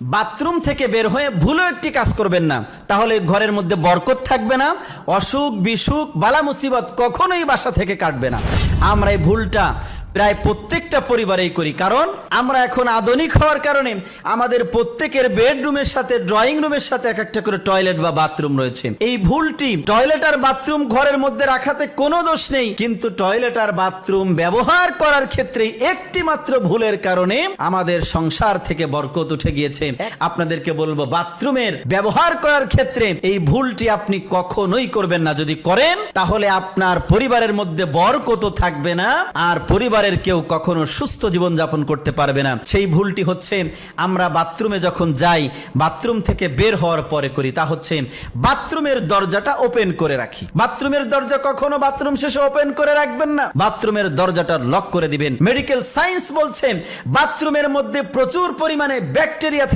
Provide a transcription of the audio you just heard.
Bathroom থেকে বের হয়ে ভুলও একটি কাজ করবেন না, তাহলে ঘরের মধ্যে বরকত থাকবে না, অসুখ বিসুখ বালা মুসিবত কখনোই বাসা থেকে কাটবে না। আমরা এই ভুলটা প্রায় প্রত্যেকটা পরিবারেই করি, কারণ আমরা এখন আধুনিক হওয়ার কারণে আমাদের প্রত্যেকের বেডরুমের সাথে ড্রয়িং রুমের সাথে এক একটা করে টয়লেট বা বাথরুম রয়েছে। এই ভুলটি, টয়লেট আর বাথরুম ঘরের মধ্যে রাখাতে কোনো দোষ নেই, কিন্তু টয়লেট আর বাথরুম ব্যবহার করার ক্ষেত্রে একটি মাত্র ভুলের কারণে আমাদের সংসার থেকে বরকত উঠে গিয়েছে। আপনাদেরকে বলবো, বাথরুমের ব্যবহার করার ক্ষেত্রে এই ভুলটি আপনি কখনোই করবেন না। যদি করেন তাহলে আপনার পরিবারের মধ্যে বরকত থাকবে না, আর পরিবারের কেউ কখনো সুস্থ জীবন যাপন করতে পারবে না। সেই ভুলটি হচ্ছে, আমরা বাথরুমে যখন যাই, বাথরুম থেকে বের হওয়ার পরে করি, তা হচ্ছে বাথরুমের দরজাটা ওপেন করে রাখি। বাথরুমের দরজা কখনো বাথরুম শেষে ওপেন করে রাখবেন না, বাথরুমের দরজাটা লক করে দিবেন। মেডিকেল সায়েন্স বলছে বাথরুমের মধ্যে প্রচুর পরিমাণে ব্যাকটেরিয়া